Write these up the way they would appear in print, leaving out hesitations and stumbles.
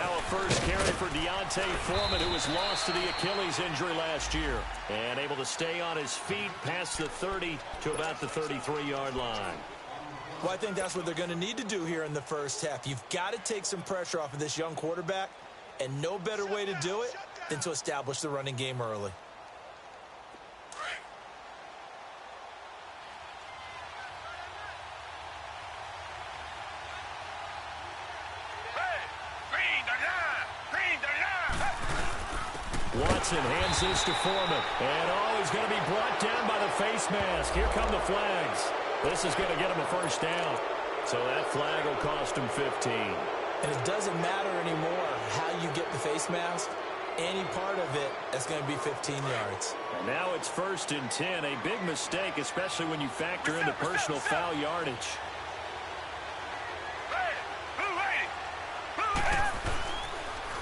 Now a first carry for Deontay Foreman, who was lost to the Achilles injury last year. And able to stay on his feet past the 30 to about the 33-yard line. Well, I think that's what they're going to need to do here in the first half. You've got to take some pressure off of this young quarterback, and no better way to do it than to establish the running game early. Watson hands this to Foreman. And, he's going to be brought down by the face mask. Here come the flags. This is going to get him a first down. So that flag will cost him 15. And it doesn't matter anymore how you get the face mask. Any part of it, that's going to be 15 yards. And now it's 1st and 10. A big mistake, especially when you factor in the personal foul yardage.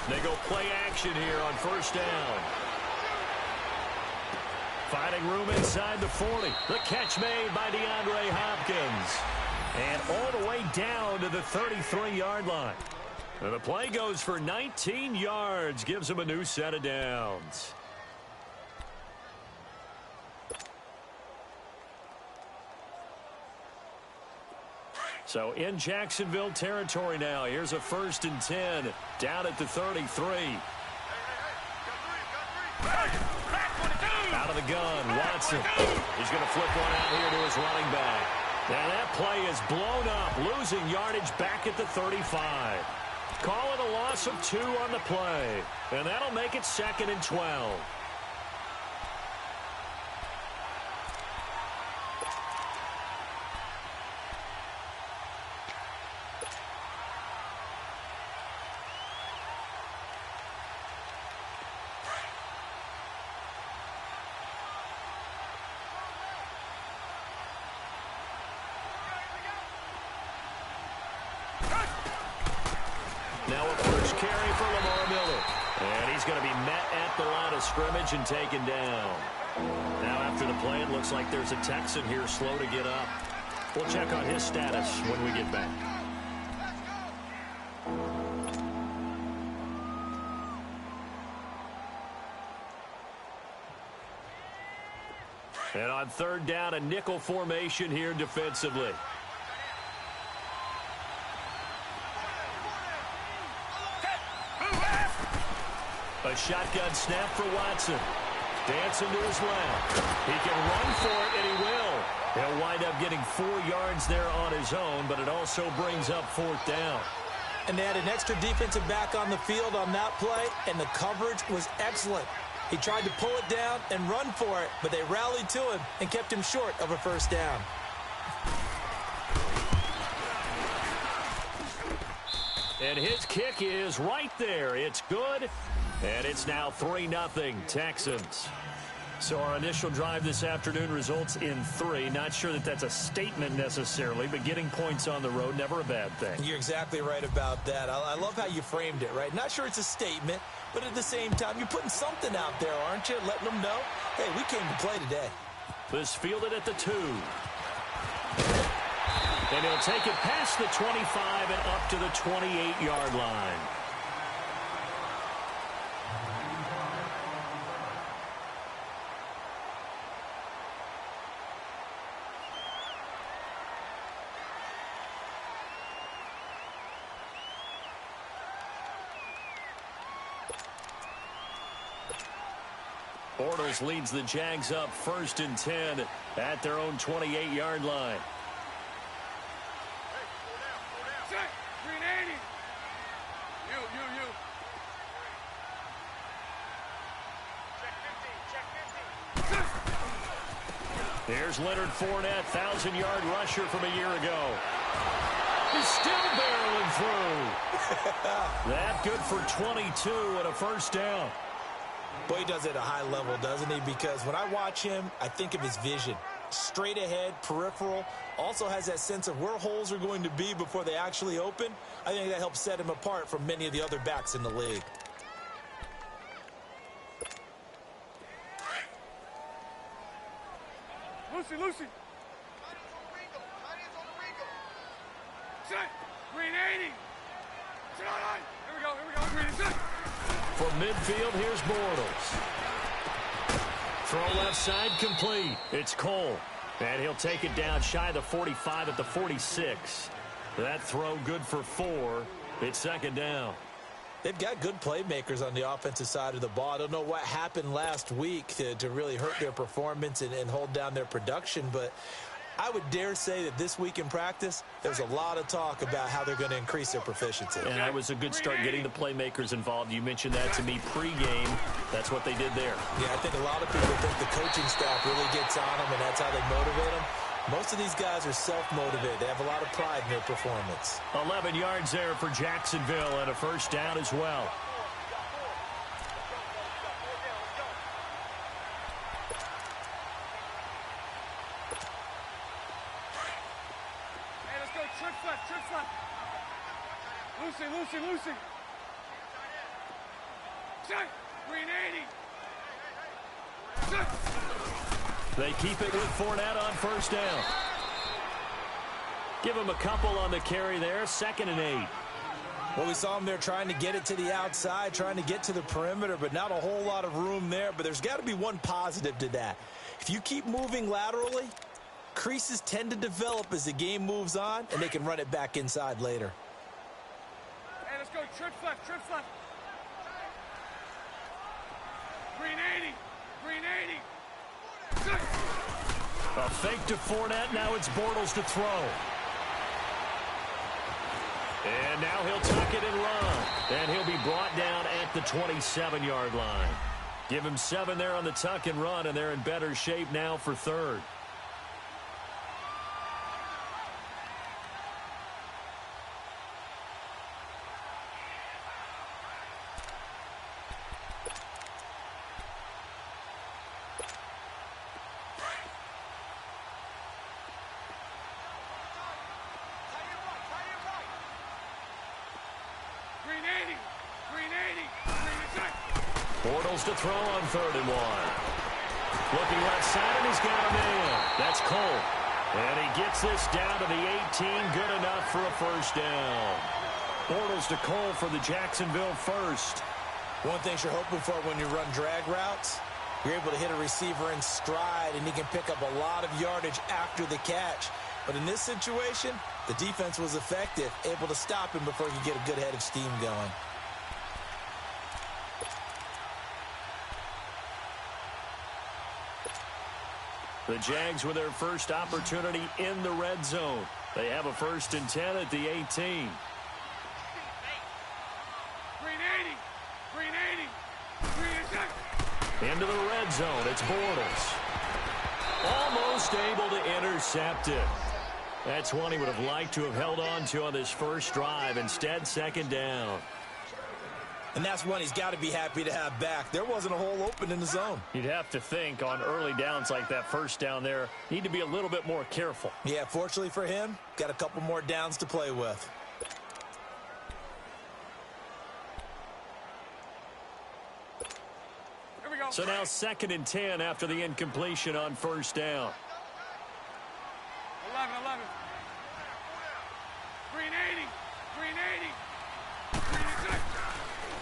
They go play action here on 1st down. Finding room inside the 40. The catch made by DeAndre Hopkins. And all the way down to the 33-yard line. And the play goes for 19 yards. Gives him a new set of downs. So in Jacksonville territory now. Here's a 1st and 10. Down at the 33. Out of the gun, Watson. He's going to flip one out here to his running back. Now that play is blown up, losing yardage back at the 35. Call it a loss of 2 on the play. And that'll make it 2nd and 12. Now a first carry for Lamar Miller. And he's going to be met at the line of scrimmage and taken down. Now after the play, it looks like there's a Texan here slow to get up. We'll check on his status when we get back. And on 3rd down, a nickel formation here defensively. A shotgun snap for Watson. Dancing to his left. He can run for it, and he will. He'll wind up getting 4 yards there on his own, but it also brings up 4th down. And they had an extra defensive back on the field on that play, and the coverage was excellent. He tried to pull it down and run for it, but they rallied to him and kept him short of a first down. And his kick is right there. It's good. And it's now 3-0 Texans. So our initial drive this afternoon results in 3. Not sure that that's a statement necessarily, but getting points on the road, never a bad thing. You're exactly right about that. I love how you framed it, right? Not sure it's a statement, but at the same time, you're putting something out there, aren't you? Letting them know, hey, we came to play today. This fielded at the 2. And he'll take it past the 25 and up to the 28-yard line. Bortles leads the Jags up 1st and 10 at their own 28-yard line. Here's Leonard Fournette, 1,000-yard rusher from a year ago. He's still barreling through. That good for 22 and a first down. Boy, he does it at a high level, doesn't he? Because when I watch him, I think of his vision. Straight ahead, peripheral. Also has that sense of where holes are going to be before they actually open. I think that helps set him apart from many of the other backs in the league. Lucy. Set. Green 80. Sit on. From midfield, here's Bortles. Throw left side, complete. It's Cole. And he'll take it down shy of the 45 at the 46. That throw good for 4. It's second down. They've got good playmakers on the offensive side of the ball. I don't know what happened last week to really hurt their performance and hold down their production, but I would dare say that this week in practice, there's a lot of talk about how they're going to increase their proficiency. And that was a good start getting the playmakers involved. You mentioned that to me pregame. That's what they did there. Yeah, I think a lot of people think the coaching staff really gets on them, and that's how they motivate them. Most of these guys are self-motivated. They have a lot of pride in their performance. 11 yards there for Jacksonville and a first down as well. Lucy. Check. 380. Check. They keep it with Fournette on first down. Give him a couple on the carry there. 2nd and 8. Well, we saw him there trying to get it to the outside, trying to get to the perimeter, but not a whole lot of room there. But there's got to be one positive to that. If you keep moving laterally, creases tend to develop as the game moves on, and they can run it back inside later. Hey, let's go. Trips left. 380. A fake to Fournette. Now it's Bortles to throw. And now he'll tuck it and run. And he'll be brought down at the 27-yard line. Give him 7 there on the tuck and run, and they're in better shape now for 3rd. Bortles to throw on 3rd and 1. Looking left side, and he's got a man. That's Cole. And he gets this down to the 18. Good enough for a first down. Bortles to Cole for the Jacksonville first. One thing you're hoping for when you run drag routes, you're able to hit a receiver in stride, and he can pick up a lot of yardage after the catch. But in this situation, the defense was effective, able to stop him before he could get a good head of steam going. The Jags with their first opportunity in the red zone. They have a 1st and 10 at the 18. 380. Into the red zone. It's Bortles. Almost able to intercept it. That's one he would have liked to have held on to on this first drive. Instead, 2nd down. And that's one he's got to be happy to have back. There wasn't a hole open in the zone. You'd have to think on early downs like that first down there, need to be a little bit more careful. Yeah, fortunately for him, got a couple more downs to play with. Here we go. So now 2nd and 10 after the incompletion on first down. 11. 380.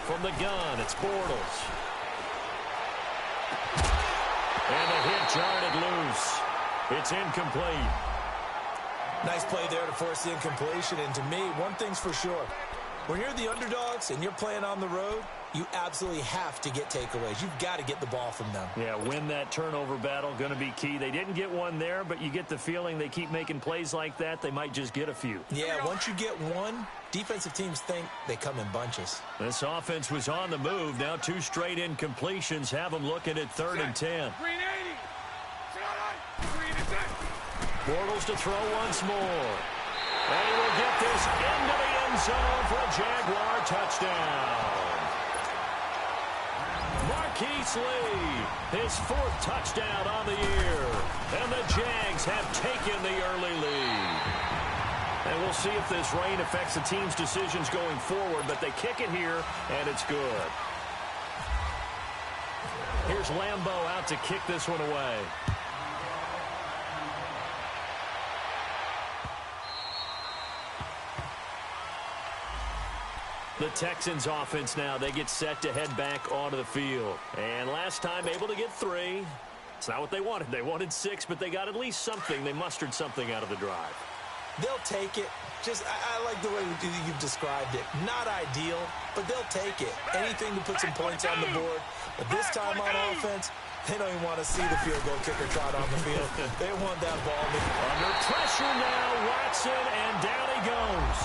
From the gun, it's Bortles. And the hit jarred loose. It's incomplete. Nice play there to force the incompletion. And to me, one thing's for sure. When you're the underdogs and you're playing on the road, you absolutely have to get takeaways. You've got to get the ball from them. Yeah, win that turnover battle, going to be key. They didn't get one there, but you get the feeling they keep making plays like that, they might just get a few. Yeah, once you get one, defensive teams think they come in bunches. This offense was on the move. Now 2 straight incompletions have them looking at 3rd and 10. 380. Bortles to throw once more. And he will get this into the end zone for a Jaguar touchdown. Marquise Lee, his 4th touchdown on the year. And the Jags have taken the early lead. And we'll see if this rain affects the team's decisions going forward, but they kick it here, and it's good. Here's Lambeau out to kick this one away. The Texans offense now, they get set to head back onto the field. And last time able to get 3. It's not what they wanted. They wanted 6, but they got at least something. They mustered something out of the drive. They'll take it. I like the way you've described it. Not ideal, but they'll take it. Anything to put some points on the board. But this time on offense, they don't even want to see the field goal kicker trot on the field. They want that ball. Under pressure now, Watson, and down he goes.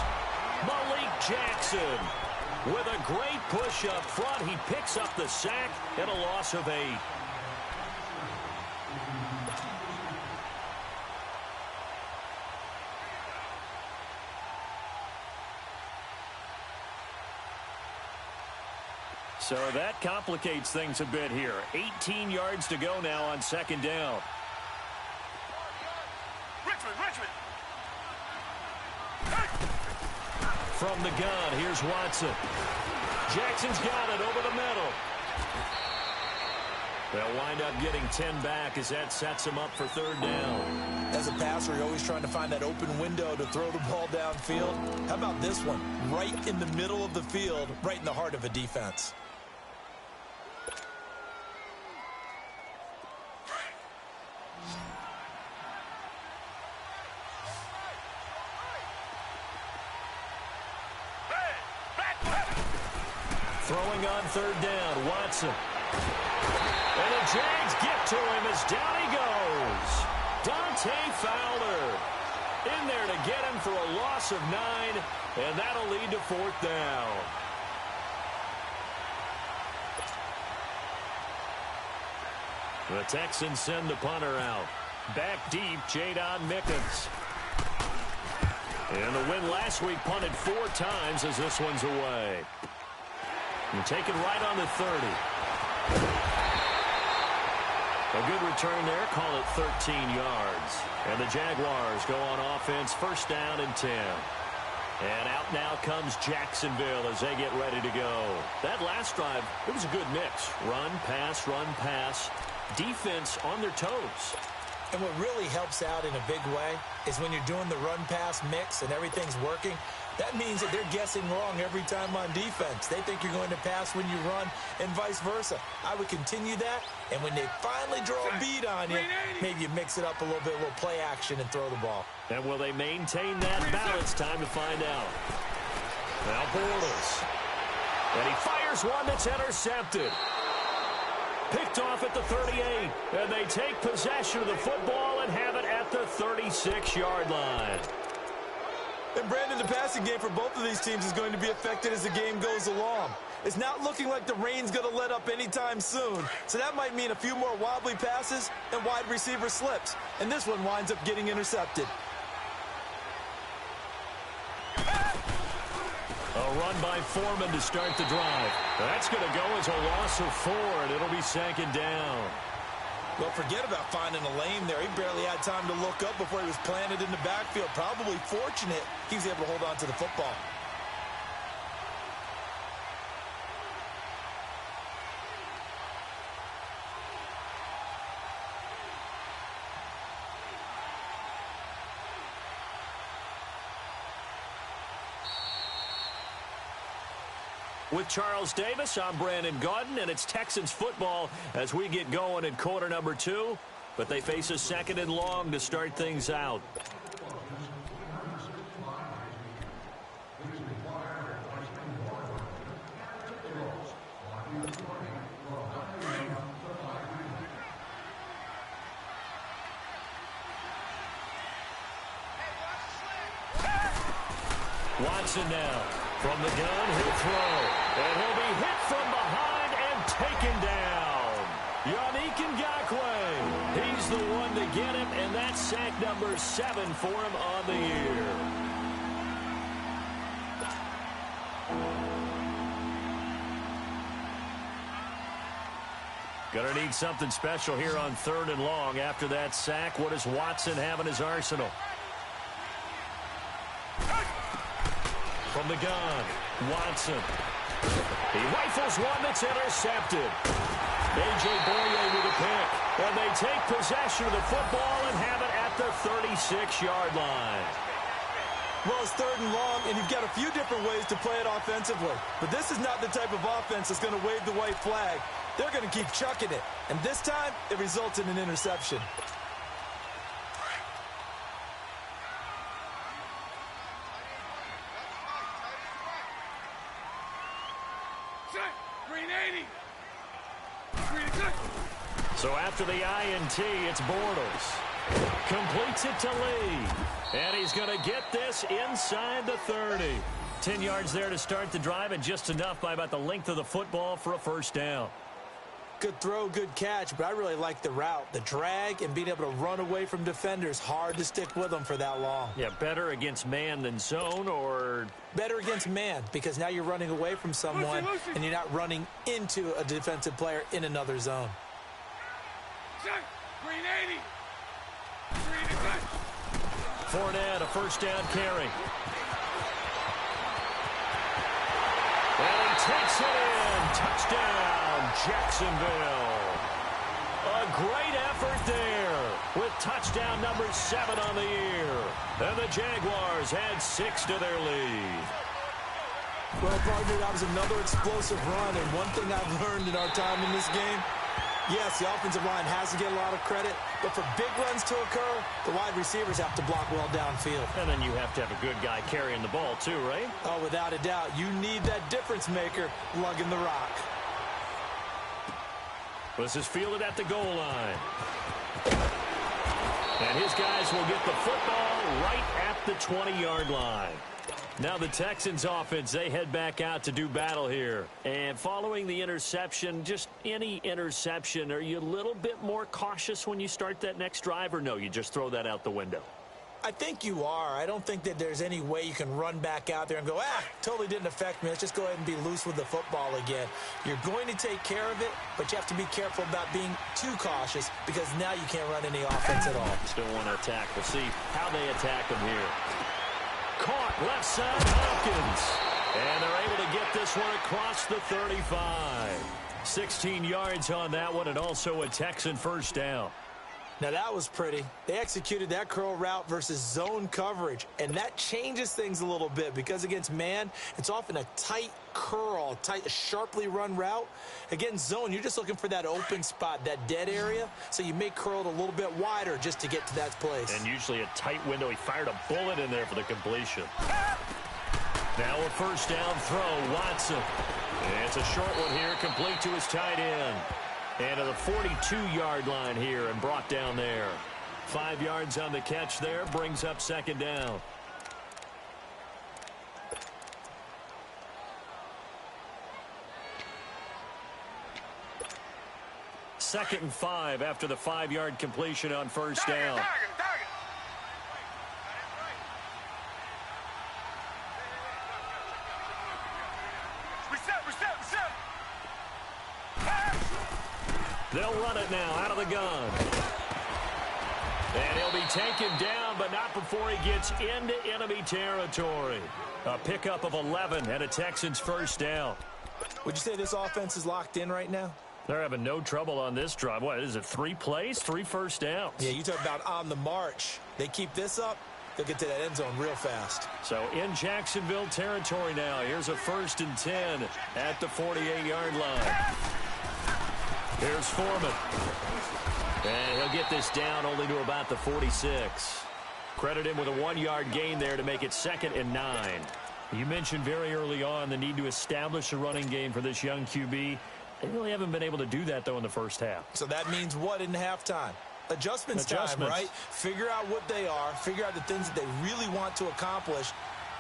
Malik Jackson with a great push up front. He picks up the sack and a loss of 8. So that complicates things a bit here. 18 yards to go now on second down. Richmond. From the gun, here's Watson. Jackson's got it over the middle. They'll wind up getting 10 back as that sets them up for third down. As a passer, you're always trying to find that open window to throw the ball downfield. How about this one? Right in the middle of the field, right in the heart of a defense. Throwing on third down, Watson. And the Jags get to him as down he goes. Dante Fowler in there to get him for a loss of 9, and that'll lead to fourth down. The Texans send the punter out. Back deep, Jadon Mickens. And the win last week punted 4 times as this one's away. And taken right on the 30. A good return there. Call it 13 yards. And the Jaguars go on offense. First down and 10. And out now comes Jacksonville as they get ready to go. That last drive, it was a good mix. Run, pass. Defense on their toes. And what really helps out in a big way is when you're doing the run-pass mix and everything's working, that means that they're guessing wrong every time on defense. They think you're going to pass when you run and vice versa. I would continue that, and when they finally draw a beat on you, maybe you mix it up a little bit, a little play action, and throw the ball. And will they maintain that balance? Time to find out. Now Bortles. And he fires one that's intercepted. Picked off at the 38, and they take possession of the football and have it at the 36-yard line. And Brandon, the passing game for both of these teams is going to be affected as the game goes along. It's not looking like the rain's going to let up anytime soon, so that might mean a few more wobbly passes and wide receiver slips. And this one winds up getting intercepted. A run by Foreman to start the drive. That's going to go as a loss of 4, and it'll be second down. Well, forget about finding a lane there. He barely had time to look up before he was planted in the backfield. Probably fortunate he was able to hold on to the football. With Charles Davis, I'm Brandon Gaudin, and it's Texans football as we get going in quarter number 2. But they face a second and long to start things out. Watson now. From the gun, he'll throw. And he'll be hit from behind and taken down. Yannick Ngakoue. He's the one to get him, and that's sack number 7 for him on the year. Gonna need something special here on third and long. After that sack, what does Watson have in his arsenal? From the gun, Watson. He rifles one that's intercepted. A.J. Boye with a pick. And they take possession of the football and have it at the 36-yard line. Well, it's 3rd and long, and you've got a few different ways to play it offensively. But this is not the type of offense that's going to wave the white flag. They're going to keep chucking it. And this time, it results in an interception. Set. Green 80. Green good. So after the INT, it's Bortles. Completes it to Lee. And he's going to get this inside the 30. 10 yards there to start the drive, and just enough by about the length of the football for a first down. Good throw, good catch, but I really like the route. The drag and being able to run away from defenders, hard to stick with them for that long. Yeah, better against man than zone, or? Better against man, because now you're running away from someone, and you're not running into a defensive player in another zone. Set. Green 80. Green is good. Fournette, a first down carry. And he takes it in. Touchdown, Jacksonville. A great effort there with touchdown number 7 on the year. And the Jaguars had 6 to their lead. Well, partner, that was another explosive run, and one thing I've learned in our time in this game, yes, the offensive line has to get a lot of credit, but for big runs to occur, the wide receivers have to block well downfield. And then you have to have a good guy carrying the ball too, right? Oh, without a doubt. You need that difference maker lugging the rock. This is fielded at the goal line. And his guys will get the football right at the 20-yard line. Now the Texans offense, they head back out to do battle here. And following the interception, just any interception, are you a little bit more cautious when you start that next drive, or no, you just throw that out the window? I think you are. I don't think that there's any way you can run back out there and go, totally didn't affect me. Let's just go ahead and be loose with the football again. You're going to take care of it, but you have to be careful about being too cautious, because now you can't run any offense at all. Still want to attack. We'll see how they attack them here. Caught left side, Hopkins. And they're able to get this one across the 35. 16 yards on that one, and also a Texan first down. Now, that was pretty. They executed that curl route versus zone coverage, and that changes things a little bit, because against man, it's often a tight curl, tight, sharply run route. Against zone, you're just looking for that open spot, that dead area, so you may curl it a little bit wider just to get to that place. And usually a tight window. He fired a bullet in there for the completion. Now a first down throw, Watson. And it's a short one here, complete to his tight end. And to the 42-yard line here and brought down there. 5 yards on the catch there, brings up second down. Second and 5 after the 5-yard completion on first down. Target. Reset. They'll run it now out of the gun. And he'll be taken down, but not before he gets into enemy territory. A pickup of 11 and a Texans first down. Would you say this offense is locked in right now? They're having no trouble on this drive. What is it, 3 plays, 3 first downs? Yeah, you talk about on the march. They keep this up, they'll get to that end zone real fast. So in Jacksonville territory now. Here's a 1st and 10 at the 48-yard line. Here's Foreman. And he'll get this down only to about the 46. Credit him with a 1-yard gain there to make it 2nd and 9. You mentioned very early on the need to establish a running game for this young QB. They really haven't been able to do that, though, in the first half. So that means what in halftime? Adjustments time, right? Figure out what they are, figure out the things that they really want to accomplish,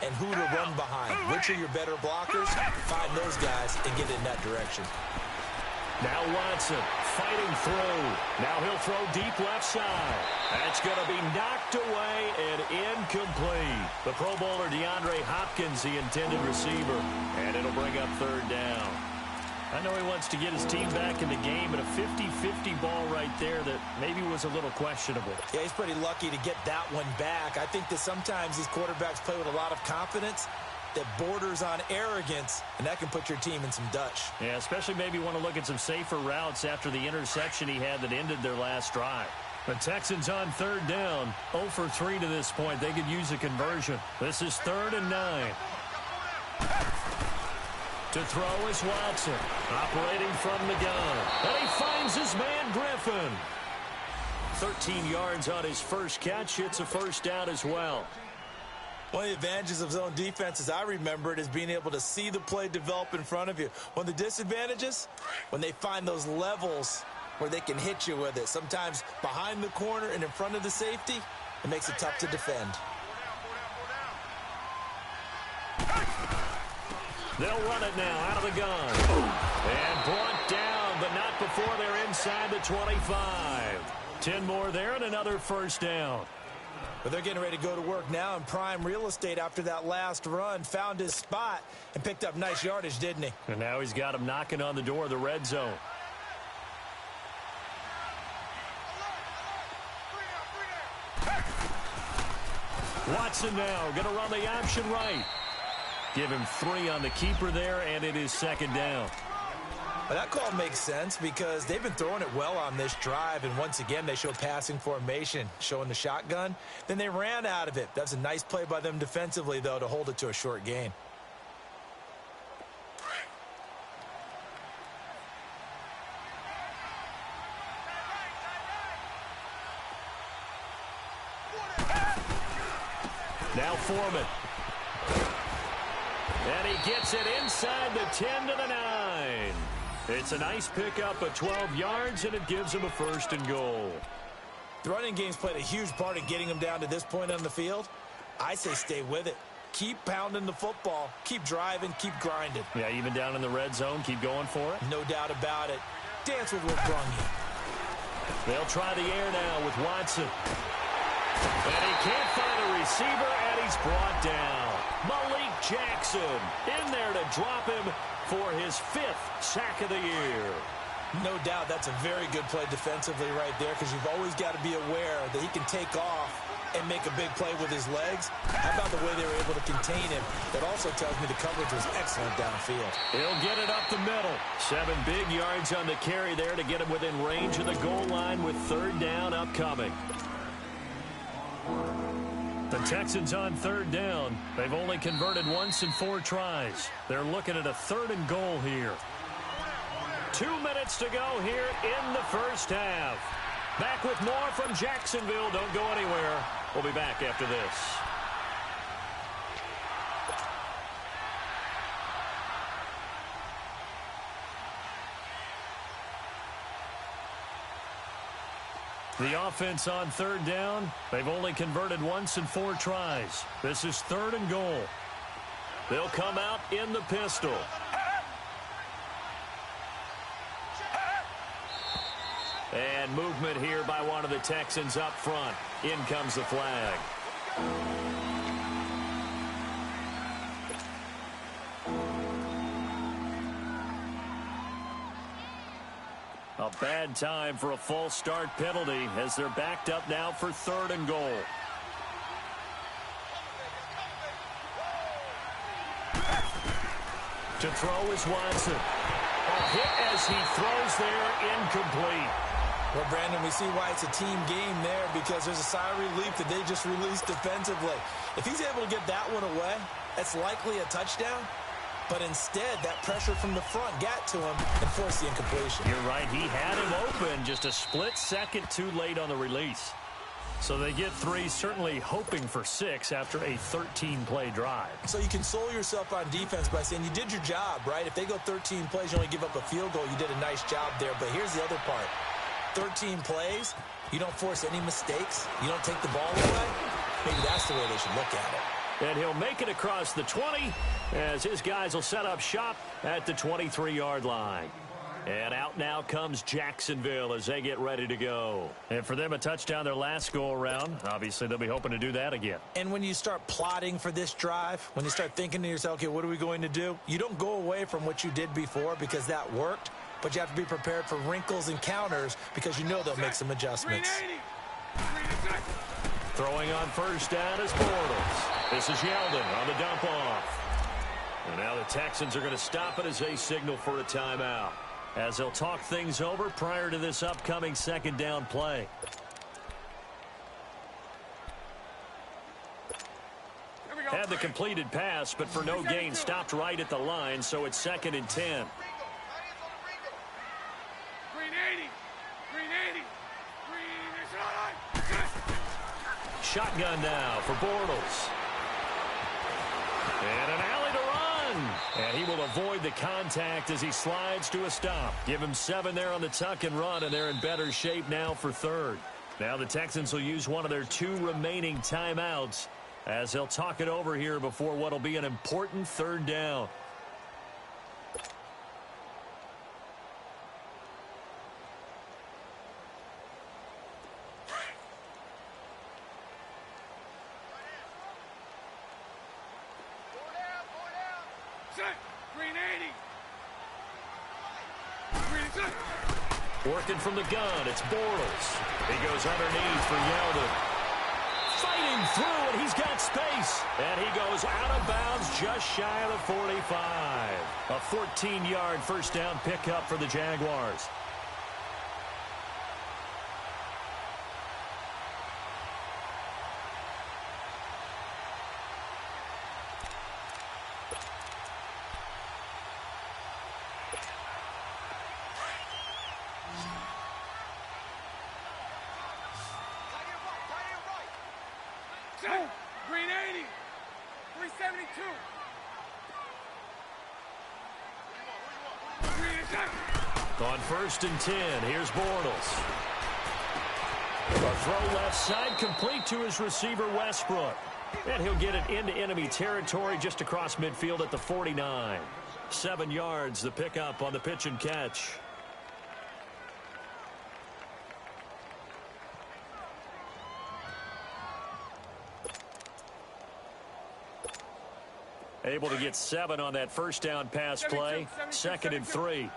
and who to run behind. Which are your better blockers? Find those guys and get in that direction. Now Watson fighting through. Now he'll throw deep left side. That's going to be knocked away and incomplete. The Pro Bowler DeAndre Hopkins, the intended receiver. And it'll bring up 3rd down. I know he wants to get his team back in the game, but a 50-50 ball right there that maybe was a little questionable. Yeah, he's pretty lucky to get that one back. I think that sometimes these quarterbacks play with a lot of confidence that borders on arrogance, and that can put your team in some Dutch. Yeah, especially maybe want to look at some safer routes after the interception he had that ended their last drive. The Texans on third down, 0 for 3 to this point. They could use a conversion. This is 3rd and 9. To throw is Watson, operating from the gun. And he finds his man Griffin. 13 yards on his first catch. It's a first down as well. One of the advantages of zone defense, as I remember it, is being able to see the play develop in front of you. One of the disadvantages, when they find those levels where they can hit you with it. Sometimes behind the corner and in front of the safety, it makes it tough to defend. They'll run it now out of the gun. And brought down, but not before they're inside the 25. 10 more there and another first down. But they're getting ready to go to work now in prime real estate after that last run. Found his spot and picked up nice yardage, didn't he? And now he's got him knocking on the door of the red zone. Watson now going to run the option right. Give him 3 on the keeper there, and it is 2nd down. Well, that call makes sense because they've been throwing it well on this drive, and once again they show passing formation, showing the shotgun. Then they ran out of it. That's a nice play by them defensively, though, to hold it to a short gain. Now Foreman. And he gets it inside the 10 to the 9. It's a nice pickup of 12 yards, and it gives him a 1st and goal. The running game's played a huge part in getting him down to this point on the field. I say stay with it. Keep pounding the football. Keep driving. Keep grinding. Yeah, even down in the red zone, keep going for it. No doubt about it. Dance with what brung you. They'll try the air now with Watson. And he can't find a receiver, and he's brought down. Malik Jackson in there to drop him for his 5th sack of the year. No doubt that's a very good play defensively right there because you've always got to be aware that he can take off and make a big play with his legs. How about the way they were able to contain him? That also tells me the coverage was excellent downfield. He'll get it up the middle. 7 big yards on the carry there to get him within range of the goal line with 3rd down upcoming. The Texans on 3rd down. They've only converted once in 4 tries. They're looking at a 3rd and goal here. 2 minutes to go here in the first half. Back with more from Jacksonville. Don't go anywhere. We'll be back after this. The offense on 3rd down. They've only converted once in 4 tries. This is 3rd and goal. They'll come out in the pistol. And movement here by one of the Texans up front. In comes the flag. A bad time for a false start penalty as they're backed up now for 3rd and goal. To throw is Watson. A hit as he throws there, incomplete. Well, Brandon, we see why it's a team game there because there's a sigh of relief that they just released defensively. If he's able to get that one away, that's likely a touchdown. But instead, that pressure from the front got to him and forced the incompletion. You're right. He had him open just a split second too late on the release. So they get 3, certainly hoping for 6 after a 13-play drive. So you console yourself on defense by saying you did your job, right? If they go 13 plays, you only give up a field goal, you did a nice job there. But here's the other part. 13 plays, you don't force any mistakes, you don't take the ball away. Maybe that's the way they should look at it. And he'll make it across the 20 as his guys will set up shop at the 23-yard line. And out now comes Jacksonville as they get ready to go. And for them, a touchdown their last go-around. Obviously, they'll be hoping to do that again. And when you start plotting for this drive, when you start thinking to yourself, okay, what are we going to do? You don't go away from what you did before because that worked, but you have to be prepared for wrinkles and counters because you know they'll make some adjustments. Throwing on first down is Bortles. This is Yeldon on the dump off. And now the Texans are going to stop it as they signal for a timeout, as they'll talk things over prior to this upcoming 2nd down play. the completed pass, but for no gain, stopped right at the line, so it's 2nd and 10. Green 80. Green 80. Green is on. Shotgun now for Bortles. And an alley to run. And he will avoid the contact as he slides to a stop. Give him 7 there on the tuck and run, and they're in better shape now for 3rd. Now the Texans will use one of their 2 remaining timeouts as they'll talk it over here before what will be an important 3rd down. Green 80. Green is good. Working from the gun, it's Bortles. He goes underneath for Yeldon. Fighting through, and he's got space. And he goes out of bounds just shy of the 45. A 14-yard first down pickup for the Jaguars. Green 80. 372. Green is good. On 1st and 10, here's Bortles. A throw left side, complete to his receiver, Westbrook. And he'll get it into enemy territory just across midfield at the 49. 7 yards, the pickup on the pitch and catch. Able to get 7 on that first down pass play. 2nd and 3.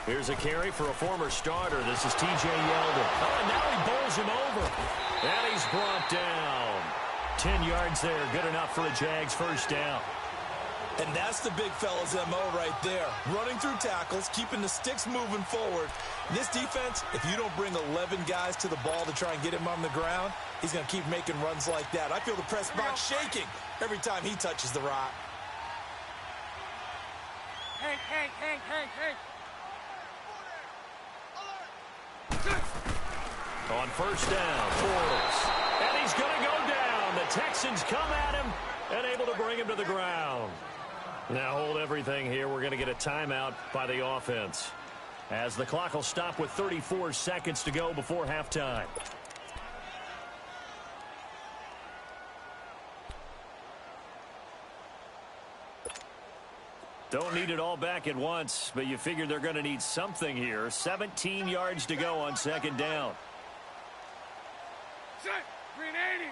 Here's a carry for a former starter. This is T.J. Yeldon. Oh, and now he bowls him over. And he's brought down. 10 yards there. Good enough for a Jags first down. And that's the big fella's MO right there. Running through tackles, keeping the sticks moving forward. This defense, if you don't bring 11 guys to the ball to try and get him on the ground, he's going to keep making runs like that. I feel the press box shaking every time he touches the rock. Hank. On first down, Bortles. And he's going to go down. The Texans come at him and able to bring him to the ground. Now hold everything here. We're going to get a timeout by the offense, as the clock will stop with 34 seconds to go before halftime. Don't need it all back at once, but you figure they're going to need something here. 17 yards to go on 2nd down. Green 80.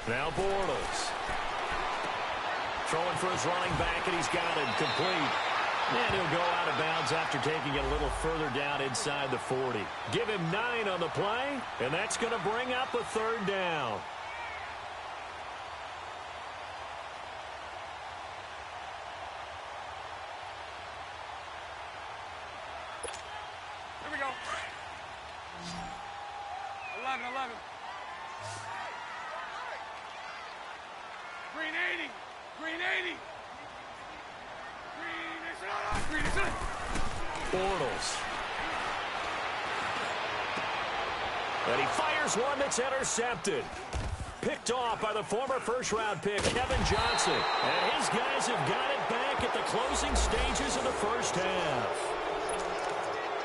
Now Bortles. Throwing for his running back, and he's got it complete. And he'll go out of bounds after taking it a little further down inside the 40. Give him 9 on the play, and that's going to bring up a 3rd down. Here we go. 11. Green 80. Green 80. Green is on. Bortles. And he fires one that's intercepted. Picked off by the former first-round pick, Kevin Johnson. And his guys have got it back at the closing stages of the first half.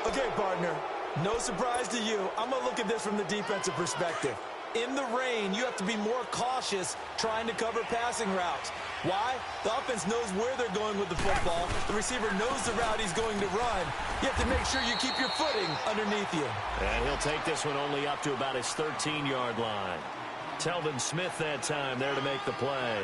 Okay, partner, no surprise to you. I'm going to look at this from the defensive perspective. In the rain, you have to be more cautious trying to cover passing routes. Why? The offense knows where they're going with the football. The receiver knows the route he's going to run. You have to make sure you keep your footing underneath you. And he'll take this one only up to about his 13-yard line. Telvin Smith that time there to make the play.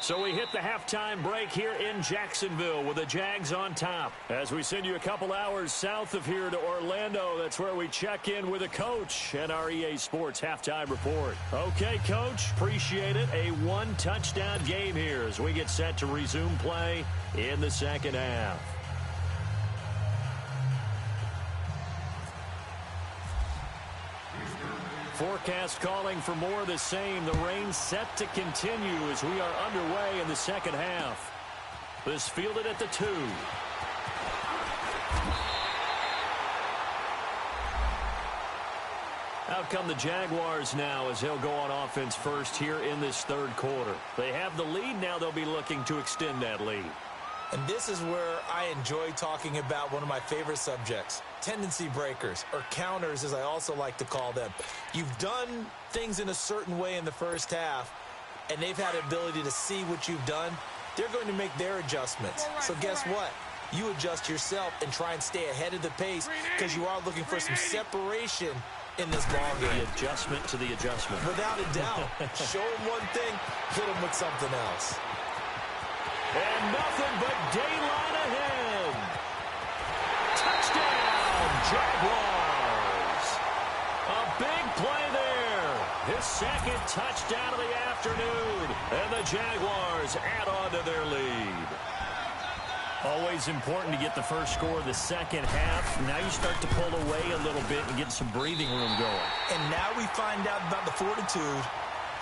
So we hit the halftime break here in Jacksonville with the Jags on top. As we send you a couple hours south of here to Orlando, that's where we check in with a coach and our EA Sports halftime report. Okay, Coach, appreciate it. A one-touchdown game here as we get set to resume play in the second half. Forecast calling for more of the same. The rain set to continue as we are underway in the second half. This fielded at the 2. Out come the Jaguars now as they'll go on offense first here in this third quarter. They have the lead. Now they'll be looking to extend that lead. And this is where I enjoy talking about one of my favorite subjects, tendency breakers, or counters as I also like to call them. You've done things in a certain way in the first half, and they've had the ability to see what you've done. They're going to make their adjustments. So guess what? You adjust yourself and try and stay ahead of the pace because you are looking for some separation in this ballgame. The adjustment to the adjustment. Without a doubt. Show them one thing, hit them with something else. And nothing but daylight ahead. Touchdown, Jaguars. A big play there. His second touchdown of the afternoon. And the Jaguars add on to their lead. Always important to get the first score of the second half. Now you start to pull away a little bit and get some breathing room going. And now we find out about the fortitude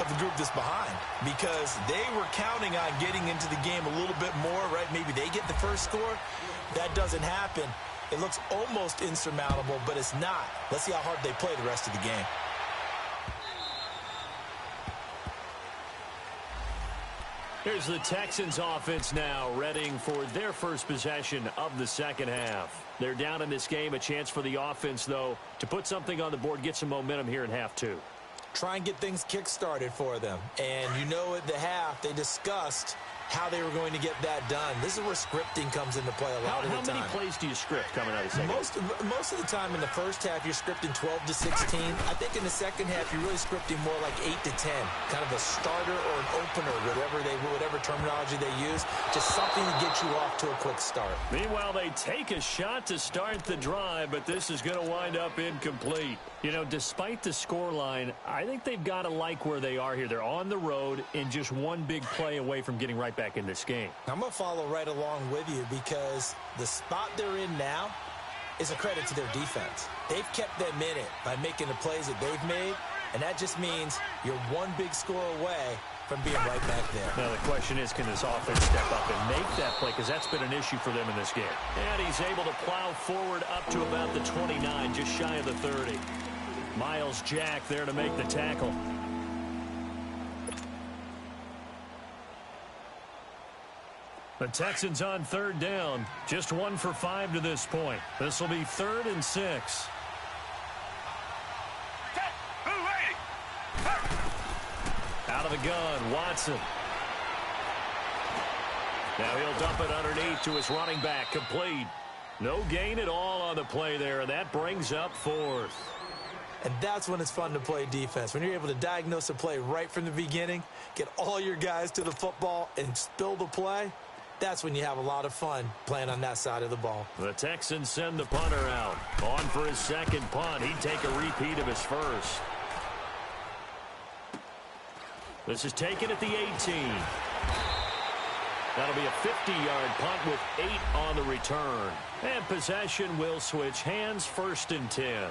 of the group that's behind, because they were counting on getting into the game a little bit more, right? Maybe they get the first score. That doesn't happen. It looks almost insurmountable, but it's not. Let's see how hard they play the rest of the game. Here's the Texans offense now, readying for their first possession of the second half. They're down in this game. A chance for the offense, though, to put something on the board, get some momentum here in half 2. Try and get things kick-started for them. And you know at the half, they discussed how they were going to get that done. This is where scripting comes into play a lot of the time. How many plays do you script coming out of the second half? Most of the time in the first half, you're scripting 12 to 16. I think in the second half, you're really scripting more like 8 to 10. Kind of a starter or an opener, whatever terminology they use. Just something to get you off to a quick start. Meanwhile, they take a shot to start the drive, but this is going to wind up incomplete. You know, despite the scoreline, I think they've got to like where they are here. They're on the road and just one big play away from getting right back in this game. I'm going to follow right along with you because the spot they're in now is a credit to their defense. They've kept them in it by making the plays that they've made, and that just means you're one big score away from being right back there. Now the question is, can this offense step up and make that play? Because that's been an issue for them in this game. And he's able to plow forward up to about the 29, just shy of the 30. Miles Jack there to make the tackle. The Texans on third down. Just 1 for 5 to this point. This will be 3rd and 6. Out of the gun, Watson. Now he'll dump it underneath to his running back, complete. No gain at all on the play there, and that brings up 4th. And that's when it's fun to play defense. When you're able to diagnose a play right from the beginning, get all your guys to the football and spill the play, that's when you have a lot of fun playing on that side of the ball. The Texans send the punter out. On for his second punt. He'd take a repeat of his first. This is taken at the 18. That'll be a 50-yard punt with 8 on the return. And possession will switch hands, 1st and 10.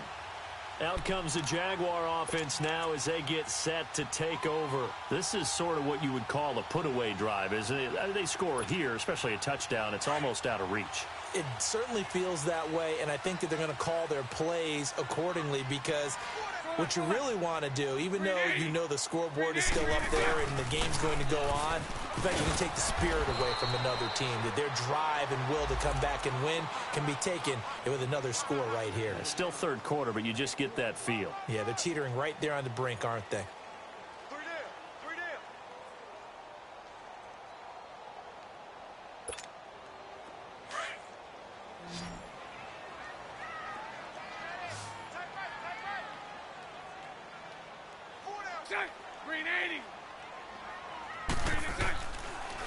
Out comes the Jaguar offense now as they get set to take over. This is sort of what you would call a put-away drive, isn't it? They score here, especially a touchdown. It's almost out of reach. It certainly feels that way, and I think that they're going to call their plays accordingly because what you really want to do, even though you know the scoreboard is still up there and the game's going to go on, in fact, you can take the spirit away from another team. That their drive and will to come back and win can be taken with another score right here. It's still third quarter, but you just get that feel. Yeah, they're teetering right there on the brink, aren't they? Green 80. Green inside.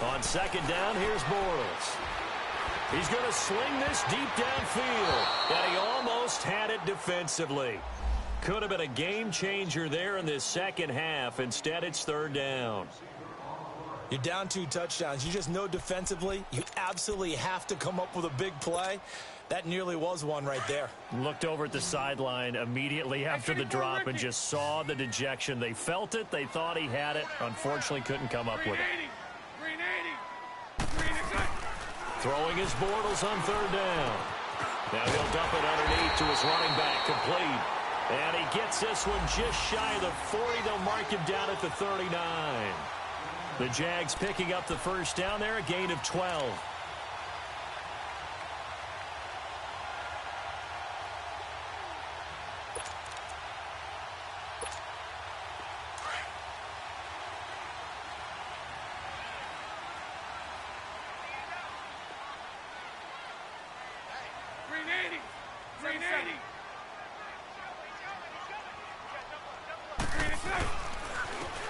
On second down, here's Bortles. He's going to sling this deep downfield, and he almost had it defensively. Could have been a game changer there in this second half. Instead, it's third down. You're down 2 touchdowns. You just know defensively you absolutely have to come up with a big play. That nearly was one right there. Looked over at the sideline immediately after the drop and just saw the dejection. They felt it. They thought he had it. Unfortunately, couldn't come up with it. Throwing his Bortles on third down. Now he'll dump it underneath to his running back, complete. And he gets this one just shy of the 40. They'll mark him down at the 39. The Jags picking up the first down there, a gain of 12.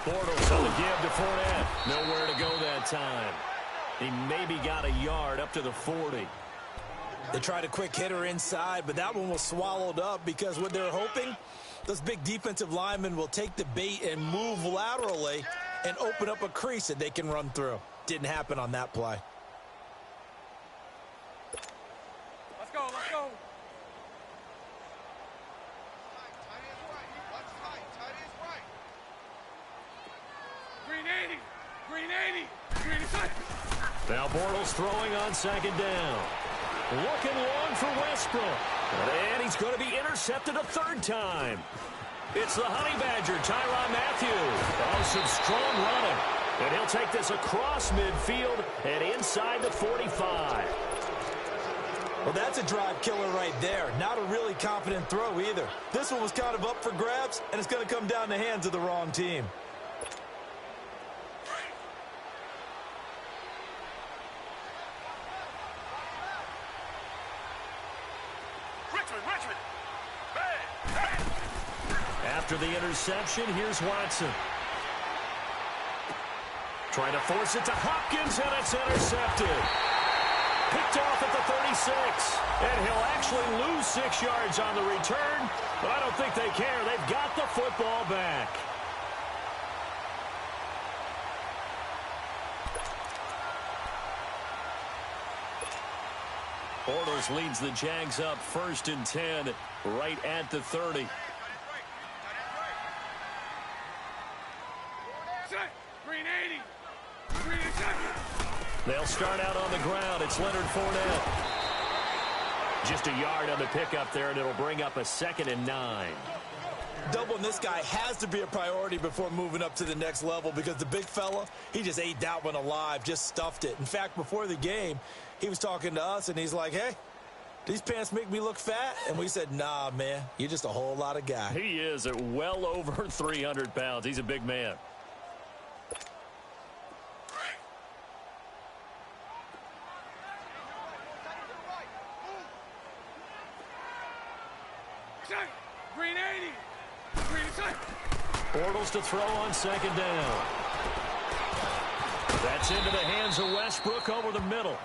Bortles on the give to Fournette. Nowhere to go that time. He maybe got a yard up to the 40. They tried a quick hitter inside, but that one was swallowed up because what they're hoping, those big defensive linemen will take the bait and move laterally and open up a crease that they can run through. Didn't happen on that play. Let's go, let's go. Green 80. Green is hot. Now Bortles throwing on second down. Looking long for Westbrook. And he's going to be intercepted a third time. It's the Honey Badger, Tyrann Mathieu. Oh, some strong running. And he'll take this across midfield and inside the 45. Well, that's a drive killer right there. Not a really confident throw either. This one was kind of up for grabs, and it's going to come down the hands of the wrong team. After the interception, here's Watson. Trying to force it to Hopkins, and it's intercepted. Picked off at the 36. And he'll actually lose 6 yards on the return, but I don't think they care. They've got the football back. Bortles leads the Jags up 1st and 10 right at the 30. Green 80. Green is hot. They'll start out on the ground. It's Leonard Fournette. Just a yard on the pickup there, and it'll bring up a 2nd and 9. Doubling this guy has to be a priority before moving up to the next level because the big fella, he just ate that one alive, just stuffed it. In fact, before the game, he was talking to us, and he's like, hey, these pants make me look fat? And we said, nah, man, you're just a whole lot of guy. He is at well over 300 pounds. He's a big man. Green 80. Green is hot. Bortles to throw on second down. That's into the hands of Westbrook over the middle.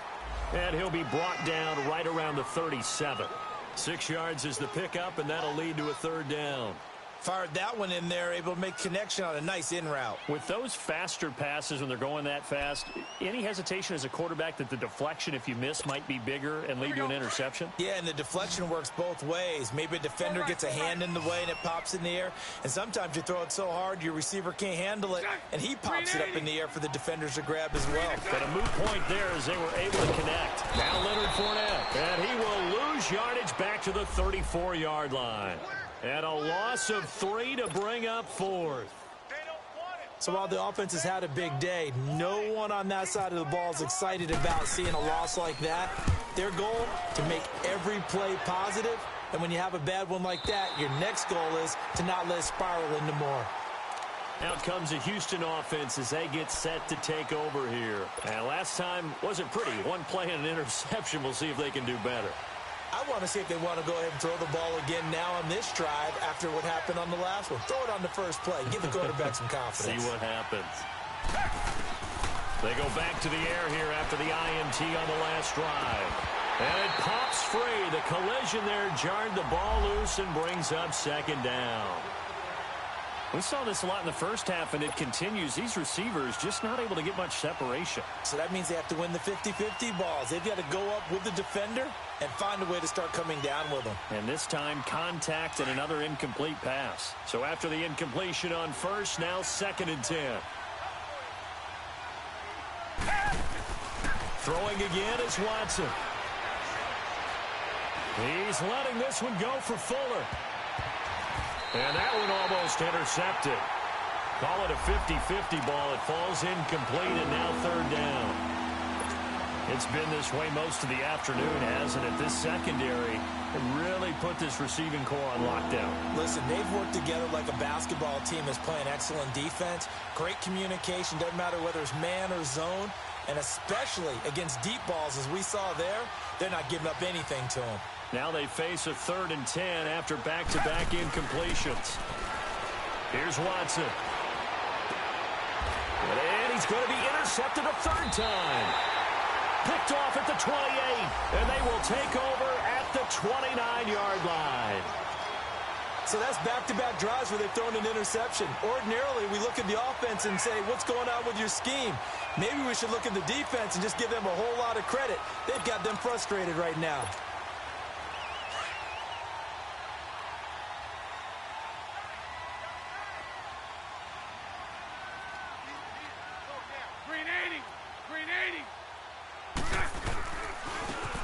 And he'll be brought down right around the 37. 6 yards is the pickup, and that'll lead to a third down. Fired that one in there, able to make connection on a nice in route. With those faster passes when they're going that fast, any hesitation as a quarterback that the deflection, if you miss, might be bigger and lead to an interception? Yeah, and the deflection works both ways. Maybe a defender gets a hand in the way and it pops in the air. And sometimes you throw it so hard your receiver can't handle it, and he pops it up in the air for the defenders to grab as well. But a moot point there as they were able to connect. Now Leonard Fournette, and he will lose yardage back to the 34-yard line. And a loss of 3 to bring up 4th. So while the offense has had a big day, no one on that side of the ball is excited about seeing a loss like that. Their goal, to make every play positive. And when you have a bad one like that, your next goal is to not let it spiral into more. Out comes the Houston offense as they get set to take over here. And last time wasn't pretty. One play and an interception. We'll see if they can do better. I want to see if they want to go ahead and throw the ball again now on this drive after what happened on the last one. Throw it on the first play. Give the quarterback some confidence. See what happens. They go back to the air here after the INT on the last drive. And it pops free. The collision there jarred the ball loose and brings up second down. We saw this a lot in the first half, and it continues. These receivers just not able to get much separation. So that means they have to win the 50-50 balls. They've got to go up with the defender and find a way to start coming down with them. And this time, contact and another incomplete pass. So after the incompletion on first, now 2nd and 10. Throwing again is Watson. He's letting this one go for Fuller. And that one almost intercepted. Call it a 50-50 ball. It falls incomplete, and now 3rd down. It's been this way most of the afternoon, hasn't it? This secondary really put this receiving core on lockdown. Listen, they've worked together like a basketball team that's playing excellent defense. Great communication. Doesn't matter whether it's man or zone. And especially against deep balls, as we saw there, they're not giving up anything to them. Now they face a 3rd and 10 after back-to-back incompletions. Here's Watson. And he's going to be intercepted a 3rd time. Picked off at the 28, and they will take over at the 29-yard line. So that's back-to-back drives where they've thrown an interception. Ordinarily, we look at the offense and say, what's going on with your scheme? Maybe we should look at the defense and just give them a whole lot of credit. They've got them frustrated right now.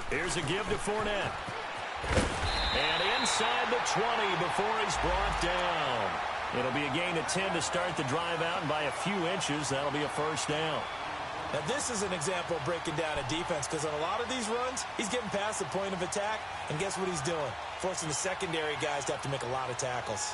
Here's a give to Fournette. And inside the 20 before he's brought down. It'll be a gain of 10 to start the drive out, and by a few inches, that'll be a 1st down. Now, this is an example of breaking down a defense, because on a lot of these runs, he's getting past the point of attack, and guess what he's doing? Forcing the secondary guys to have to make a lot of tackles.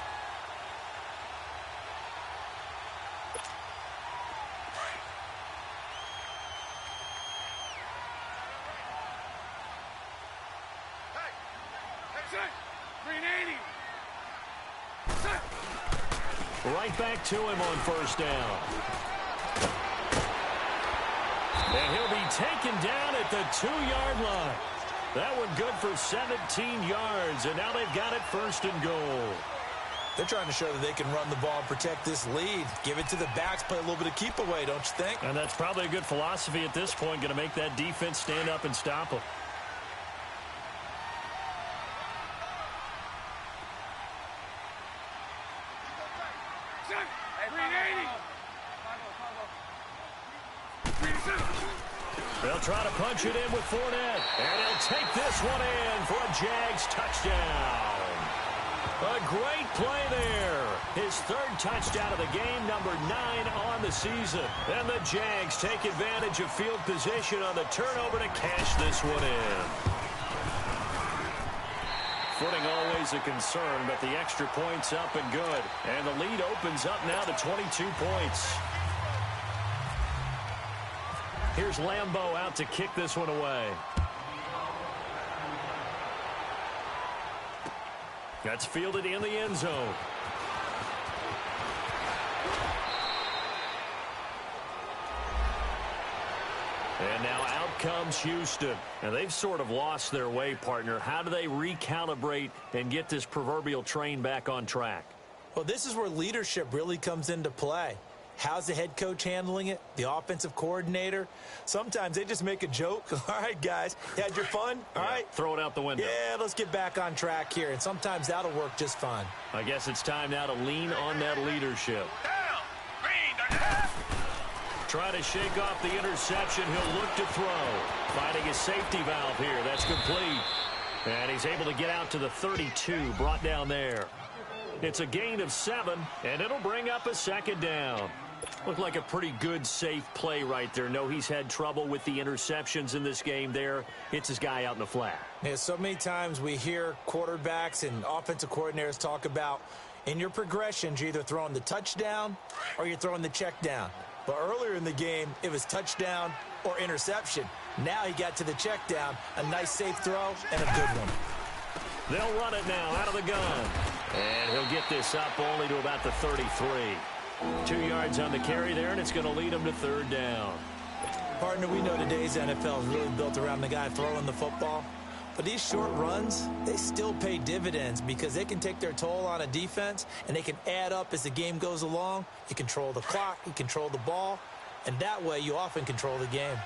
Right back to him on 1st down. And he'll be taken down at the 2-yard line. That one good for 17 yards, and now they've got it 1st and goal. They're trying to show that they can run the ball and protect this lead. Give it to the backs, play a little bit of keep away, don't you think? And that's probably a good philosophy at this point, going to make that defense stand up and stop them. They'll try to punch it in with Fournette. And he'll take this one in for a Jags touchdown. A great play there. His 3rd touchdown of the game, number 9 on the season. And the Jags take advantage of field position on the turnover to cash this one in. Footing always a concern, but the extra point's up and good. And the lead opens up now to 22 points. Here's Lambeau out to kick this one away. That's fielded in the end zone. And now out comes Houston. And they've sort of lost their way, partner. How do they recalibrate and get this proverbial train back on track? Well, this is where leadership really comes into play. How's the head coach handling it? The offensive coordinator? Sometimes they just make a joke. All right, guys, you had your fun? All right. Throw it out the window. Yeah, let's get back on track here. And sometimes that'll work just fine. I guess it's time now to lean on that leadership. Try to shake off the interception. He'll look to throw. Finding his safety valve here. That's complete. And he's able to get out to the 32. Brought down there. It's a gain of 7, and it'll bring up a 2nd down. Looked like a pretty good, safe play right there. No, he's had trouble with the interceptions in this game there. Hits his guy out in the flat. Yeah, so many times we hear quarterbacks and offensive coordinators talk about in your progressions, you're either throwing the touchdown or you're throwing the check down. But earlier in the game, it was touchdown or interception. Now he got to the check down, a nice safe throw, and a good one. They'll run it now out of the gun. And he'll get this up only to about the 33. 2 yards on the carry there, and it's going to lead him to 3rd down. Partner, we know today's NFL is really built around the guy throwing the football. But these short runs, they still pay dividends because they can take their toll on a defense, and they can add up as the game goes along. You control the clock, you control the ball, and that way you often control the game.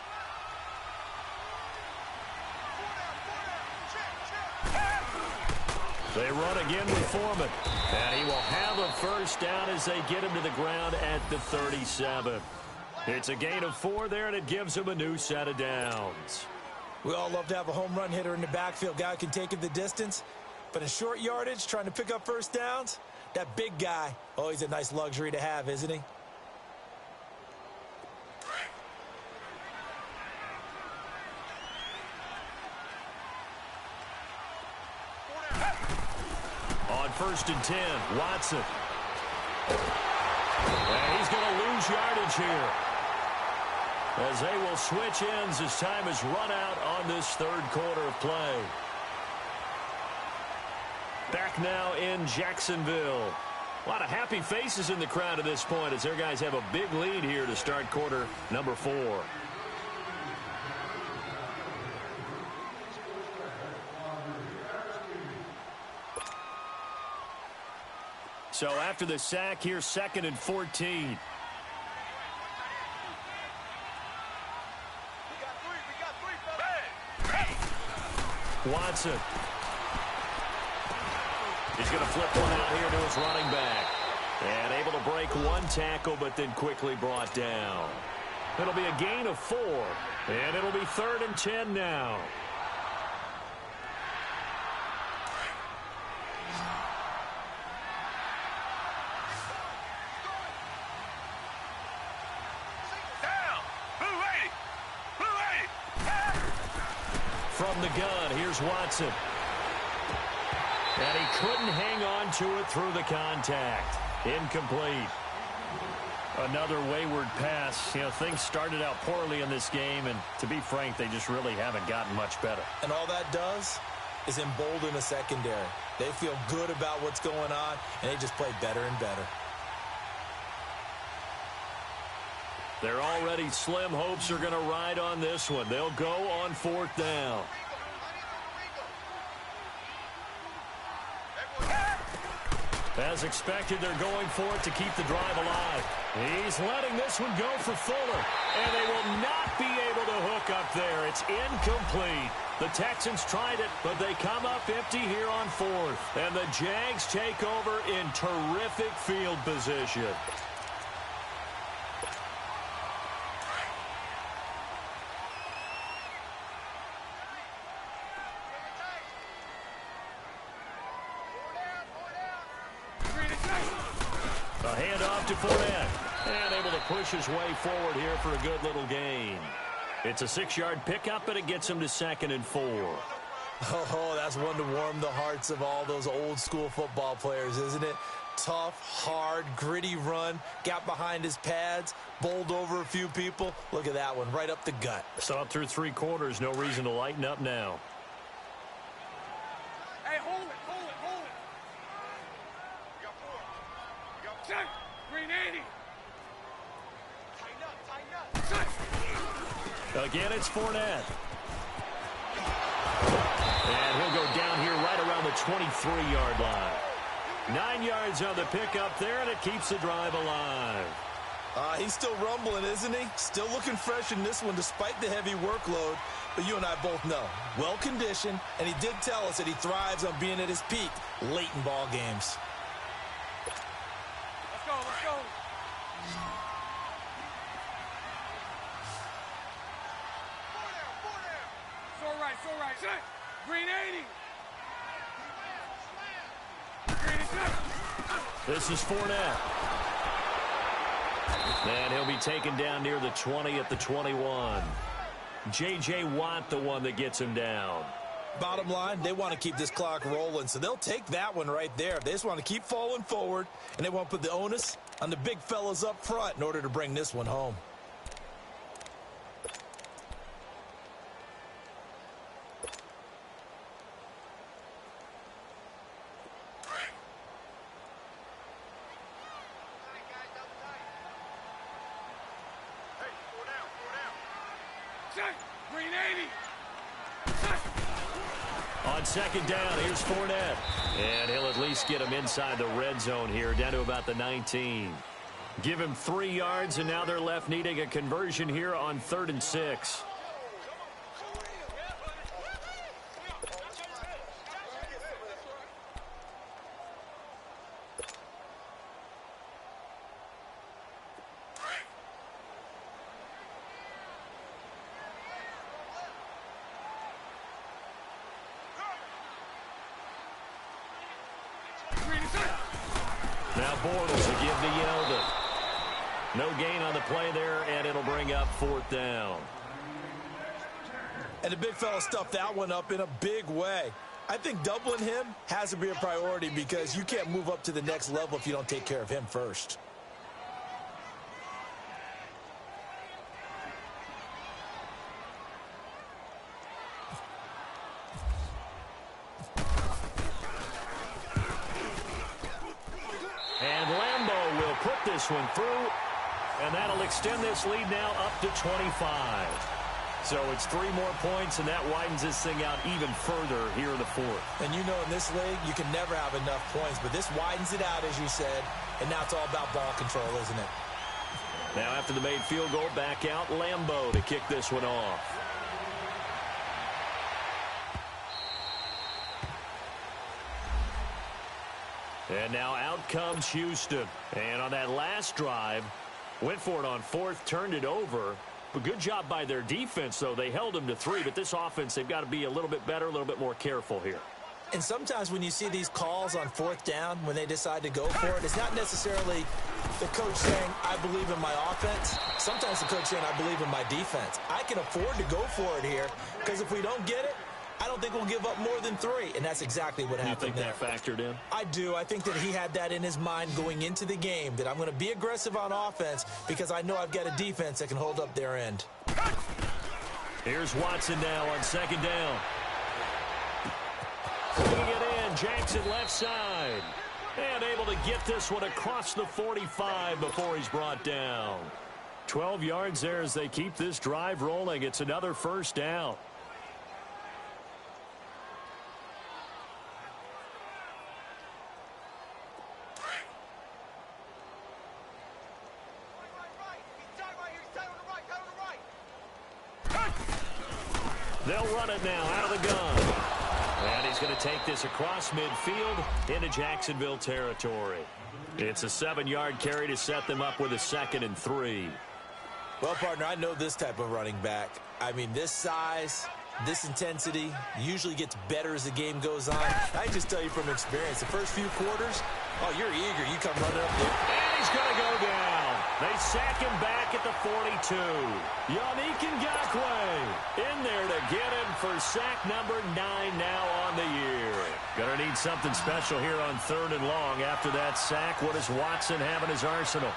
They run again with Foreman, and he will have a first down as they get him to the ground at the 37. It's a gain of 4 there, and it gives him a new set of downs. We all love to have a home run hitter in the backfield. Guy can take it the distance. But in short yardage, trying to pick up first downs, that big guy, oh, he's a nice luxury to have, isn't he? On 1st and 10, Watson. And he's going to lose yardage here, as they will switch ends as time is run out on this third quarter of play. Back now in Jacksonville. A lot of happy faces in the crowd at this point as their guys have a big lead here to start quarter number 4. So after the sack here, 2nd and 14. Watson. He's going to flip one out here to his running back. And able to break one tackle, but then quickly brought down. It'll be a gain of 4. And it'll be 3rd and 10 now. From the gun, here's Watson. And he couldn't hang on to it through the contact. Incomplete. Another wayward pass. You know, things started out poorly in this game, and to be frank, they just really haven't gotten much better. And all that does is embolden the secondary. They feel good about what's going on, and they just play better and better. Their already slim hopes are going to ride on this one. They'll go on 4th down. As expected, they're going for it to keep the drive alive. He's letting this one go for Fuller, and they will not be able to hook up there. It's incomplete. The Texans tried it, but they come up empty here on 4th. And the Jags take over in terrific field position. A handoff to Fournette. And able to push his way forward here for a good little gain. It's a 6-yard pickup, but it gets him to 2nd and 4. Oh, that's one to warm the hearts of all those old-school football players, isn't it? Tough, hard, gritty run. Got behind his pads, bowled over a few people. Look at that one, right up the gut. Saw it through 3 quarters. No reason to lighten up now. Hey, hold it, hold it, hold it. You got 4. You got set. Green 80. Tighten up, tighten up. Set. Again, it's Fournette. And he'll go down here right around the 23-yard line. 9 yards on the pickup there, and it keeps the drive alive. He's still rumbling, isn't he? Still looking fresh in this one despite the heavy workload. But you and I both know, well-conditioned, and he did tell us that he thrives on being at his peak late in ball games. Let's go, let's go. It's all right, it's all right. Set. Green 80. Green is set. This is Fournette. And he'll be taken down near the 20 at the 21. J.J. Watt, the one that gets him down. Bottom line, they want to keep this clock rolling, so they'll take that one right there. They just want to keep falling forward, and they want to put the onus on the big fellas up front in order to bring this one home. Green 80. On second down, here's Fournette. And he'll at least get him inside the red zone here, down to about the 19. Give him 3 yards, and now they're left needing a conversion here on 3rd and 6. Now Bortles will give to Yeldon. No gain on the play there, and it'll bring up 4th down. And the big fella stuffed that one up in a big way. I think doubling him has to be a priority because you can't move up to the next level if you don't take care of him first. This one through, and that'll extend this lead now up to 25. So it's 3 more points, and that widens this thing out even further here in the 4th. And you know in this league, you can never have enough points, but this widens it out, as you said, and now it's all about ball control, isn't it? Now after the made field goal, back out Lambeau to kick this one off. And now out comes Houston. And on that last drive, went for it on 4th, turned it over. But good job by their defense, though. They held them to 3, but this offense, they've got to be a little bit better, a little bit more careful here. And sometimes when you see these calls on 4th down, when they decide to go for it, it's not necessarily the coach saying, I believe in my offense. Sometimes the coach saying, I believe in my defense. I can afford to go for it here because if we don't get it, I don't think we'll give up more than 3, and that's exactly what happened there. You think that factored in? I do. I think that he had that in his mind going into the game, that I'm going to be aggressive on offense because I know I've got a defense that can hold up their end. Here's Watson now on 2nd down. Putting it in, Jackson left side. And able to get this one across the 45 before he's brought down. 12 yards there as they keep this drive rolling. It's another 1st down. They'll run it now out of the gun. And he's going to take this across midfield into Jacksonville territory. It's a 7-yard carry to set them up with a 2nd and 3. Well, partner, I know this type of running back. I mean, this size, this intensity usually gets better as the game goes on. I can just tell you from experience, the first few quarters, oh, you're eager. You come running up there. And he's going to go down. They sack him back at the 42. Yannick Ngakoue in there to get him for sack number 9 now on the year. Going to need something special here on 3rd and long after that sack. What does Watson have in his arsenal?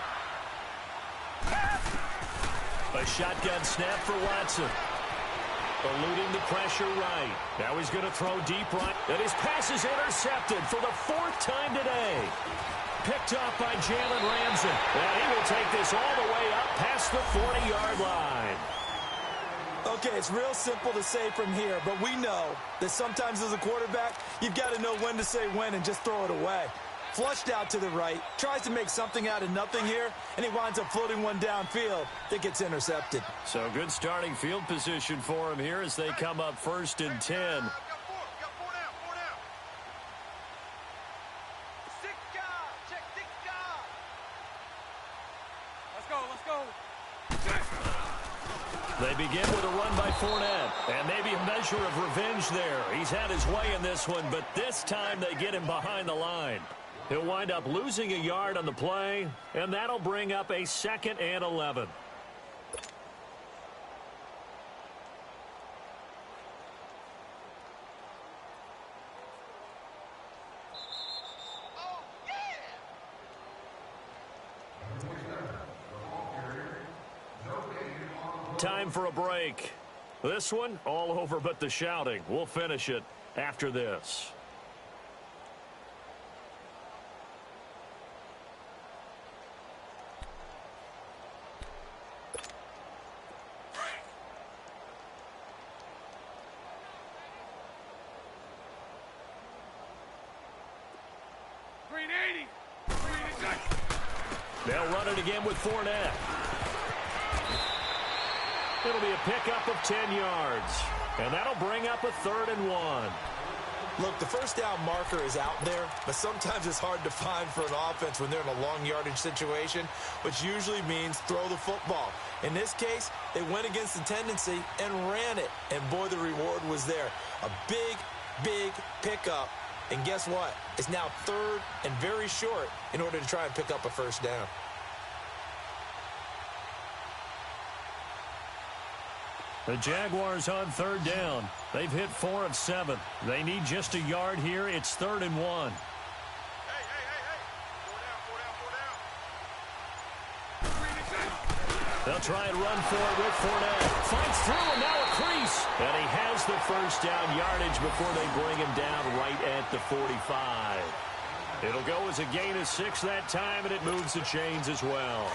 A shotgun snap for Watson. Eluding the pressure right. Now he's going to throw deep right. And his pass is intercepted for the 4th time today. Picked off by Jalen Ramsey. And he will take this all the way up past the 40-yard line. Okay, it's real simple to say from here, but we know that sometimes as a quarterback, you've got to know when to say when and just throw it away. Flushed out to the right, tries to make something out of nothing here, and he winds up floating one downfield that gets intercepted. So good starting field position for him here as they come up 1st and 10. Got 4 down. 4 down. 6 guys. Check 6 guys. Let's go. They begin with a run by Fournette, and maybe a measure of revenge there. He's had his way in this one, but this time they get him behind the line. He'll wind up losing a yard on the play, and that'll bring up a 2nd and 11. Oh, yeah. Time for a break. This one, all over but the shouting. We'll finish it after this. They'll run it again with Fournette. It'll be a pickup of 10 yards. And that'll bring up a 3rd and 1. Look, the first down marker is out there, but sometimes it's hard to find for an offense when they're in a long yardage situation, which usually means throw the football. In this case, they went against the tendency and ran it. And, boy, the reward was there. A big, big pickup. And guess what? It's now 3rd and very short in order to try and pick up a first down. The Jaguars on 3rd down. They've hit 4 of 7. They need just a yard here. It's 3rd and 1. Hey. 4 down. They'll try and run for it with Fournette. Finds through and now a crease. And he has the first down yardage before they bring him down right at the 45. It'll go as a gain of 6 that time, and it moves the chains as well.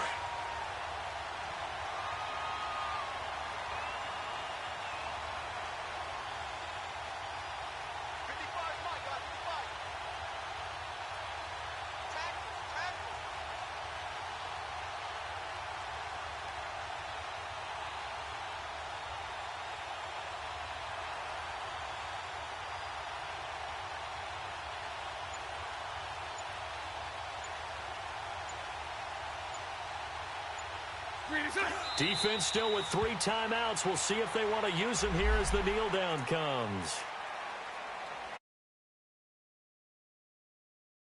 Defense still with 3 timeouts. We'll see if they want to use them here as the kneel down comes.